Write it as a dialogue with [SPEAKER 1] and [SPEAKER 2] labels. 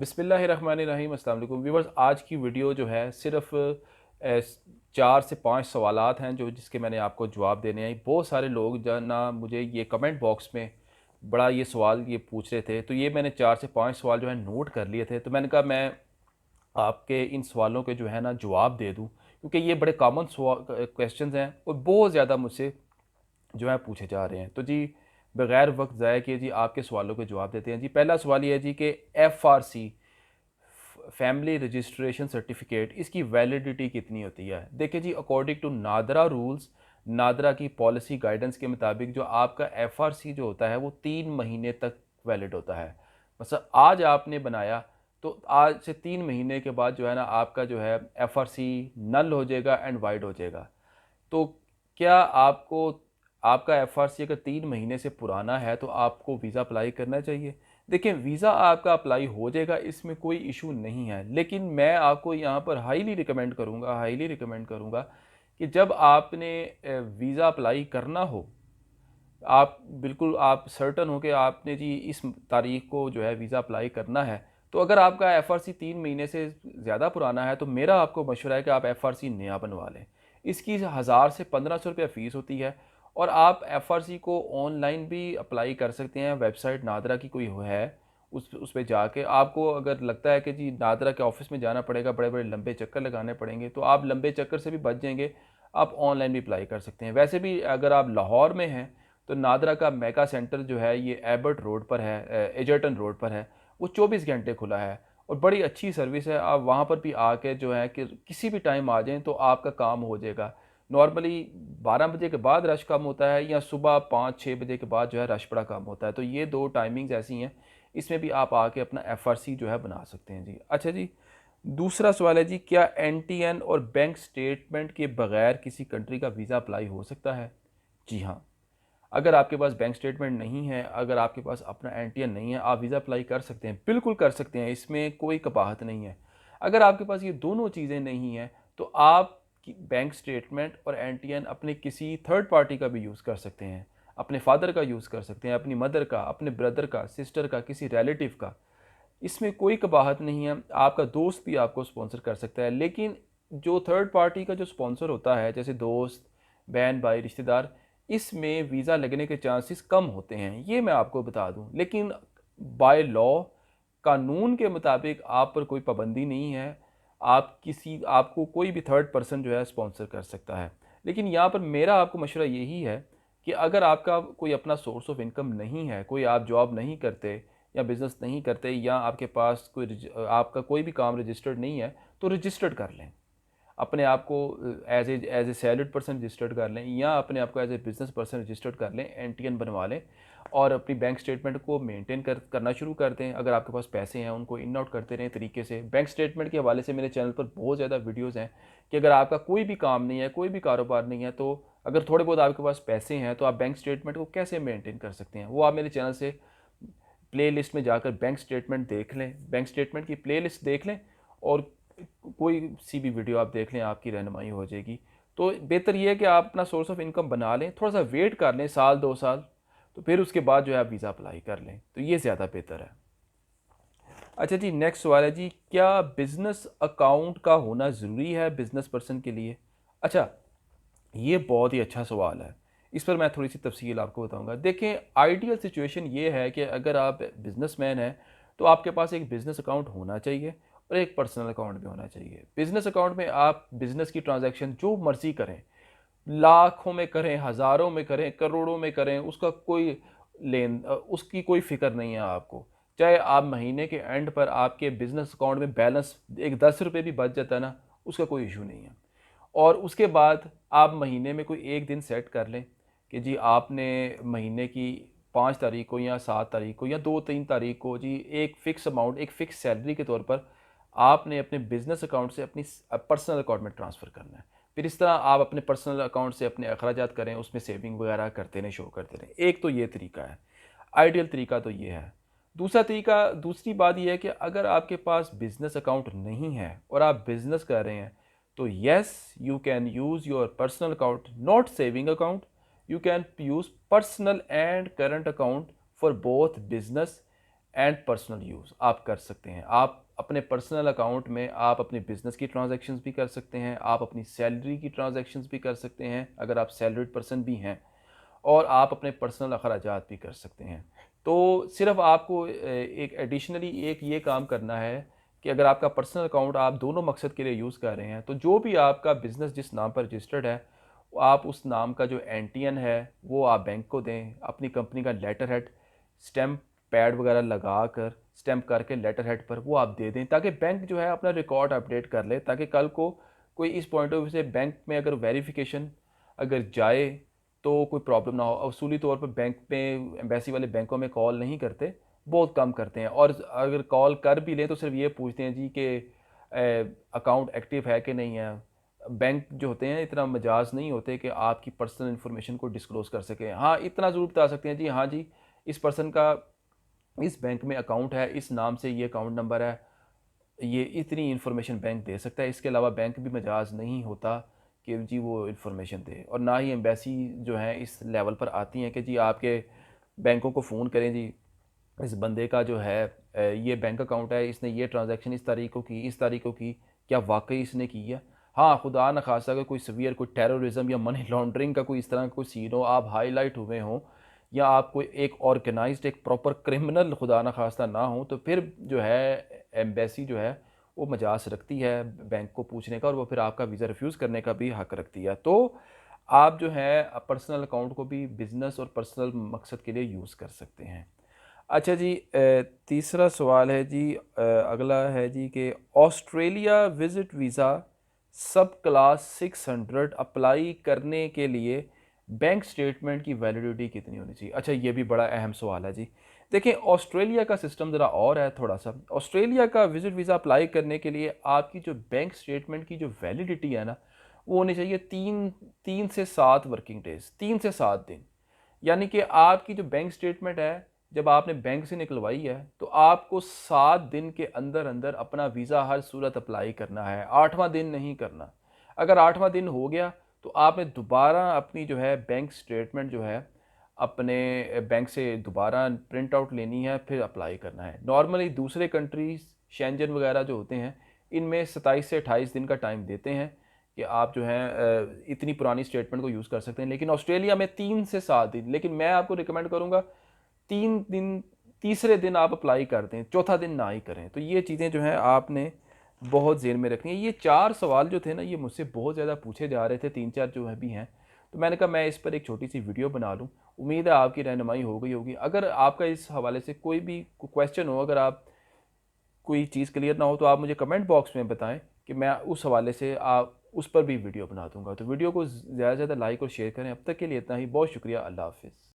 [SPEAKER 1] बिस्मिल्लाहिर्रहमानिर्रहीम अस्सलाम वालेकुम व्यूवर्स। आज की वीडियो जो है सिर्फ 4 से 5 सवालात हैं जो जिसके मैंने आपको जवाब देने हैं। बहुत सारे लोग जो ना मुझे ये कमेंट बॉक्स में बड़ा ये सवाल ये पूछ रहे थे, तो ये मैंने 4 से 5 सवाल जो है नोट कर लिए थे। तो मैंने कहा मैं आपके इन सवालों के जो है ना जवाब दे दूं, क्योंकि ये बड़े कॉमन क्वेश्चंस हैं और बहुत ज़्यादा मुझसे जो है पूछे जा रहे हैं। तो जी, बगैर वक्त ज़ाया किए जी आपके सवालों के जवाब देते हैं। जी, पहला सवाल ये है जी कि FRC फैमिली रजिस्ट्रेशन सर्टिफिकेट, इसकी वैलिडिटी कितनी होती है? देखिए जी, according to Nadra rules, Nadra की पॉलिसी गाइडेंस के मुताबिक जो आपका FRC जो होता है वो 3 महीने तक वैलिड होता है। बस आज आपने बनाया तो आज से 3 महीने के बाद जो है ना आपका जो है FRC नल हो जाएगा एंड वाइड हो जाएगा। तो क्या आपको आपका FRC अगर 3 महीने से पुराना है तो आपको वीज़ा अप्लाई करना चाहिए? देखिए, वीज़ा आपका अप्लाई हो जाएगा, इसमें कोई इशू नहीं है, लेकिन मैं आपको यहाँ पर हाईली रिकमेंड करूँगा कि जब आपने वीज़ा अप्लाई करना हो, आप बिल्कुल आप सर्टन हो कि आपने जी इस तारीख को जो है वीज़ा अप्लाई करना है, तो अगर आपका FRC 3 महीने से ज़्यादा पुराना है तो मेरा आपको मशवरा है कि आप FRC नया बनवा लें। इसकी 1000 से 1500 रुपया फ़ीस होती है और आप FRC को ऑनलाइन भी अप्लाई कर सकते हैं। वेबसाइट नादरा की कोई है, उस पे जाके आपको अगर लगता है कि जी नादरा के ऑफ़िस में जाना पड़ेगा, बड़े-बड़े लंबे चक्कर लगाने पड़ेंगे, तो आप लंबे चक्कर से भी बच जाएँगे, आप ऑनलाइन भी अप्लाई कर सकते हैं। वैसे भी अगर आप लाहौर में हैं तो नादरा का मेगा सेंटर जो है ये एबर्ट रोड पर है, एजर्टन रोड पर है। वो 24 घंटे खुला है और बड़ी अच्छी सर्विस है। आप वहाँ पर भी आके जो है कि किसी भी टाइम आ जाएँ तो आपका काम हो जाएगा। नॉर्मली 12 बजे के बाद रश कम होता है या सुबह 5-6 बजे के बाद जो है रश बड़ा कम होता है। तो ये 2 टाइमिंग्स ऐसी हैं, इसमें भी आप आके अपना FRC जो है बना सकते हैं जी। अच्छा जी, दूसरा सवाल है जी, क्या NTN और बैंक स्टेटमेंट के बगैर किसी कंट्री का वीज़ा अप्लाई हो सकता है? जी हाँ। अगर आपके पास बैंक स्टेटमेंट नहीं है, अगर आपके पास अपना NTN नहीं है, आप वीज़ा अप्लाई कर सकते हैं, बिल्कुल कर सकते हैं, इसमें कोई कबाहत नहीं है। अगर आपके पास ये दोनों चीज़ें नहीं हैं, तो आप बैंक स्टेटमेंट और NTN अपने किसी थर्ड पार्टी का भी यूज़ कर सकते हैं। अपने फादर का यूज़ कर सकते हैं, अपनी मदर का, अपने ब्रदर का, सिस्टर का, किसी रिलेटिव का। इसमें कोई कबाहत नहीं है, आपका दोस्त भी आपको स्पॉन्सर कर सकता है। लेकिन जो थर्ड पार्टी का जो स्पॉन्सर होता है, जैसे दोस्त, बहन, भाई, रिश्तेदार, इसमें वीज़ा लगने के चांसेस कम होते हैं, ये मैं आपको बता दूं। लेकिन बाय लॉ, कानून के मुताबिक आप पर कोई पाबंदी नहीं है, आपको कोई भी थर्ड पर्सन जो है स्पॉन्सर कर सकता है। लेकिन यहाँ पर मेरा आपको मशवरा यही है कि अगर आपका कोई अपना सोर्स ऑफ इनकम नहीं है, कोई आप जॉब नहीं करते या बिज़नेस नहीं करते या आपके पास आपका कोई भी काम रजिस्टर्ड नहीं है, तो रजिस्टर्ड कर लें। अपने आप को as a salaried person registered कर लें या अपने आप को as a business person registered कर लें, NTN बनवा लें और अपनी बैंक स्टेटमेंट को मेंटेन करना शुरू कर दें। अगर आपके पास पैसे हैं उनको इन आउट करते रहें तरीके से। बैंक स्टेटमेंट के हवाले से मेरे चैनल पर बहुत ज़्यादा वीडियोज़ हैं कि अगर आपका कोई भी काम नहीं है, कोई भी कारोबार नहीं है, तो अगर थोड़े बहुत आपके पास पैसे हैं तो आप बैंक स्टेटमेंट को कैसे मेंटेन कर सकते हैं, वो आप मेरे चैनल से प्लेलिस्ट में जाकर बैंक स्टेटमेंट देख लें, बैंक स्टेटमेंट की प्लेलिस्ट देख लें और कोई सी भी वीडियो आप देख लें, आपकी रहनुमाई हो जाएगी। तो बेहतर ये है कि आप अपना सोर्स ऑफ इनकम बना लें, थोड़ा सा वेट कर लें, साल 2 साल, तो फिर उसके बाद जो है आप वीज़ा अप्लाई कर लें, तो ये ज़्यादा बेहतर है। अच्छा जी, नेक्स्ट सवाल है जी, क्या बिज़नेस अकाउंट का होना ज़रूरी है बिज़नेस पर्सन के लिए? अच्छा, ये बहुत ही अच्छा सवाल है। इस पर मैं थोड़ी-सी तफ़सील आपको बताऊँगा। देखें, आइडियल सिचुएशन ये है कि अगर आप बिज़नेसमैन हैं, तो आपके पास एक बिज़नेस अकाउंट होना चाहिए और एक पर्सनल अकाउंट भी होना चाहिए। बिज़नेस अकाउंट में आप बिज़नेस की ट्रांज़ैक्शन जो मर्ज़ी करें, लाखों में करें, हज़ारों में करें, करोड़ों में करें, उसकी कोई फ़िक्र नहीं है आपको। चाहे आप महीने के एंड पर आपके बिज़नेस अकाउंट में बैलेंस एक ₹10 भी बच जाता है ना, उसका कोई इश्यू नहीं है। और उसके बाद आप महीने में कोई एक दिन सेट कर लें कि जी आपने महीने की 5 तारीख को या 7 तारीख को या 2-3 तारीख को जी एक फ़िक्स अमाउंट, एक फ़िक्स सैलरी के तौर पर आपने अपने बिज़नेस अकाउंट से अपनी पर्सनल अकाउंट में ट्रांसफ़र करना है। फिर इस तरह आप अपने पर्सनल अकाउंट से अपने अखराजात करें, उसमें सेविंग वगैरह करते रहें, शो करते रहें। एक तो ये तरीका है, आइडियल तरीका तो ये है। दूसरी बात ये है कि अगर आपके पास बिज़नेस अकाउंट नहीं है और आप बिज़नेस कर रहे हैं, तो yes, you can use your personal account, not saving account. You can use personal and current account for both business and personal use आप कर सकते हैं। आप अपने पर्सनल अकाउंट में आप अपने बिज़नेस की ट्रांजैक्शंस भी कर सकते हैं, आप अपनी सैलरी की ट्रांजैक्शंस भी कर सकते हैं अगर आप सैलरीड पर्सन भी हैं, और आप अपने पर्सनल अखराजात भी कर सकते हैं। तो सिर्फ़ आपको एक एडिशनली एक ये काम करना है कि अगर आपका पर्सनल अकाउंट आप दोनों मकसद के लिए यूज़ कर रहे हैं, तो जो भी आपका बिज़नेस जिस नाम पर रजिस्टर्ड है, आप उस नाम का जो एनटीएन है, वो आप बैंक को दें। अपनी कंपनी का लेटर हेड स्टैम्प पैड वगैरह लगा कर, स्टैम्प करके लेटर हेड पर वो आप दे दें, ताकि बैंक जो है अपना रिकॉर्ड अपडेट कर ले, ताकि कल को कोई इस पॉइंट ऑफ व्यू से बैंक में अगर वेरिफिकेशन अगर जाए तो कोई प्रॉब्लम ना हो। असूली तौर पर बैंक में, एम्बेसी वाले बैंकों में कॉल नहीं करते, बहुत कम करते हैं, और अगर कॉल कर भी लें तो सिर्फ ये पूछते हैं जी कि अकाउंट एक्टिव है कि नहीं है। बैंक जो होते हैं इतना मजाज नहीं होते कि आपकी पर्सनल इन्फॉर्मेशन को डिस्क्लोज़ कर सकें। हाँ, इतना ज़रूर बता सकते हैं जी, हाँ जी, इस पर्सन का इस बैंक में अकाउंट है, इस नाम से ये अकाउंट नंबर है, ये इतनी इन्फॉर्मेशन बैंक दे सकता है। इसके अलावा बैंक भी मजाज नहीं होता कि जी वो इन्फॉर्मेशन दे, और ना ही एम्बेसी जो है इस लेवल पर आती हैं कि जी आपके बैंकों को फ़ोन करें जी, इस बंदे का जो है ये बैंक अकाउंट है, इसने ये ट्रांजैक्शन इस तारीख को की, इस तारीख को की, क्या वाकई इसने की है? हाँ, खुदा न खास्ता अगर कोई सीवियर कोई टेररिज्म या मनी लॉन्ड्रिंग का कोई इस तरह का कोई सीन हो, आप हाईलाइट हुए हों, या आप कोई एक ऑर्गेनाइज्ड एक प्रॉपर क्रिमिनल खुदा न खास्ता ना हो, तो फिर जो है एम्बेसी जो है वो मजाज रखती है बैंक को पूछने का, और वो फिर आपका वीज़ा रिफ्यूज़ करने का भी हक रखती है। तो आप जो है पर्सनल अकाउंट को भी बिज़नेस और पर्सनल मकसद के लिए यूज़ कर सकते हैं। अच्छा जी, तीसरा सवाल है जी, अगला है जी कि ऑस्ट्रेलिया विज़िट वीज़ा सब क्लास 600 अप्लाई करने के लिए बैंक स्टेटमेंट की वैलिडिटी कितनी होनी चाहिए? अच्छा, ये भी बड़ा अहम सवाल है जी। देखिए, ऑस्ट्रेलिया का सिस्टम ज़रा और है थोड़ा-सा। ऑस्ट्रेलिया का विज़िट वीज़ा अप्लाई करने के लिए आपकी जो बैंक स्टेटमेंट की जो वैलिडिटी है ना, वो होनी चाहिए 3 से 7 वर्किंग डेज़, 3 से 7 दिन। यानी कि आपकी जो बैंक स्टेटमेंट है, जब आपने बैंक से निकलवाई है, तो आपको 7 दिन के अंदर-अंदर अपना वीज़ा हर सूरत अप्लाई करना है, 8वाँ दिन नहीं करना। अगर 8वाँ दिन हो गया, तो आपने दोबारा अपनी जो है बैंक स्टेटमेंट जो है, अपने बैंक से दोबारा प्रिंट आउट लेनी है, फिर अप्लाई करना है। नॉर्मली दूसरे कंट्रीज़, शेंजन वगैरह जो होते हैं, इनमें 27 से 28 दिन का टाइम देते हैं कि आप जो है इतनी पुरानी स्टेटमेंट को यूज़ कर सकते हैं। लेकिन ऑस्ट्रेलिया में 3 से 7 दिन, लेकिन मैं आपको रिकमेंड करूँगा 3 दिन, तीसरे दिन आप अप्लाई कर दें, चौथा दिन ना ही करें। तो ये चीज़ें जो हैं आपने बहुत ज़हन में रखनी है। ये 4 सवाल जो थे ना, ये मुझसे बहुत ज़्यादा पूछे जा रहे थे, 3-4 जो है भी हैं। तो मैंने कहा मैं इस पर एक छोटी-सी वीडियो बना लूँ। उम्मीद है आपकी रहनुमाई हो गई होगी। अगर आपका इस हवाले से कोई भी क्वेश्चन हो, अगर आप कोई चीज़ क्लियर ना हो, तो आप मुझे कमेंट बॉक्स में बताएं कि मैं उस हवाले से आप उस पर भी वीडियो बना दूंगा। तो वीडियो को ज़्यादा से ज़्यादा लाइक और शेयर करें। अब तक के लिए इतना ही। बहुत शुक्रिया। अल्लाह हाफ़िज़।